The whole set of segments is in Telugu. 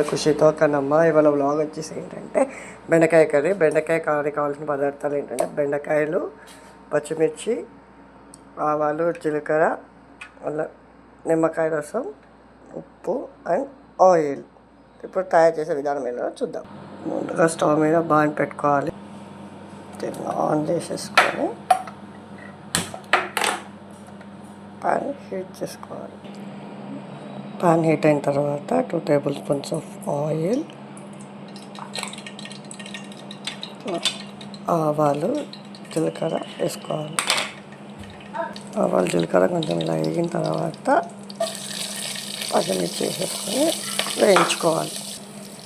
ఖుషితో కన్నమ్మ. ఇవాళ వ్లాగ్ వచ్చేసి ఏంటంటే బెండకాయ కర్రీ. బెండకాయ కర్రీ కావాల్సిన పదార్థాలు ఏంటంటే బెండకాయలు, పచ్చిమిర్చి, ఆవాలు, జీలకర్ర, అలా నిమ్మకాయ రసం, ఉప్పు అండ్ ఆయిల్. ఇప్పుడు తయారు చేసే విధానం ఏదో చూద్దాం. ముందుగా స్టవ్ మీద బాండ్ పెట్టుకోవాలి. ఆన్ చేసేసుకొని పాన్ హీట్ చేసుకోవాలి. పాన్ హీట్ అయిన తర్వాత 2 టేబుల్ స్పూన్స్ ఆఫ్ ఆయిల్, ఆవాలు, జీలకర్ర వేసుకోవాలి. ఆవాలు జీలకర్ర కొంచెం ఇలా వేగిన తర్వాత పచ్చిమిర్చి వేసేసుకొని వేయించుకోవాలి.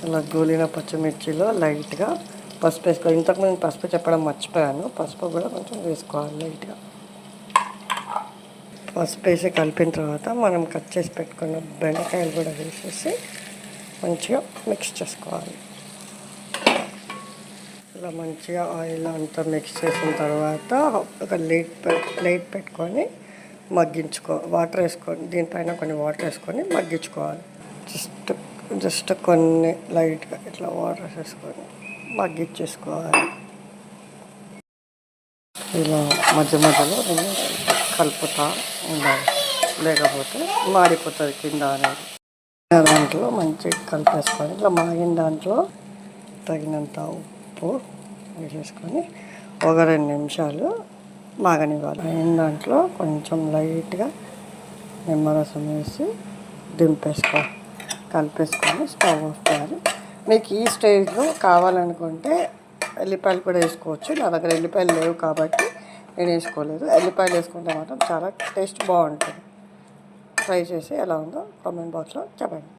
ఇలా గోలిన పచ్చిమిర్చిలో లైట్గా పసుపు వేసుకోవాలి. ఇంతకుముందు పసుపు చెప్పడం మర్చిపోయాను. పసుపు కూడా కొంచెం వేసుకోవాలి లైట్గా. పసుపు వేసి కలిపిన తర్వాత మనం కట్ చేసి పెట్టుకున్న బెండకాయలు కూడా వేసేసి మంచిగా మిక్స్ చేసుకోవాలి. ఇలా మంచిగా ఆయిల్ అంతా మిక్స్ చేసిన తర్వాత ఒక ప్లేట్ పెట్టుకొని వాటర్ వేసుకొని దీనిపైన కొన్ని వాటర్ వేసుకొని మగ్గించుకోవాలి. జస్ట్ కొన్ని లైట్గా ఇట్లా వాటర్ వేసుకొని మగ్గించేసుకోవాలి. ఇలా మధ్య మధ్యలో కలుపుతూ ఉండాలి, లేకపోతే మాడిపోతుంది కింద అనేది. దాంట్లో మంచిగా కలిపేసుకొని ఇట్లా మాగిన దాంట్లో తగినంత ఉప్పు వేసేసుకొని ఒక 2 నిమిషాలు మాగనివ్వాలి. అయిన దాంట్లో కొంచెం లైట్గా నిమ్మరసం వేసి కలిపేసుకొని స్టవ్ ఆఫ్ చేయాలి. మీకు ఈ స్టేజ్లో కావాలనుకుంటే ఎల్లిపాయలు కూడా వేసుకోవచ్చు. నా దగ్గర ఎల్లిపాయలు లేవు కాబట్టి నేను వేసుకోలేదు. ఎల్లిపాయలు వేసుకుంటే మాత్రం చాలా టేస్ట్ బాగుంటుంది. ట్రై చేసి ఎలా ఉందో కామెంట్ బాక్స్లో చెప్పండి.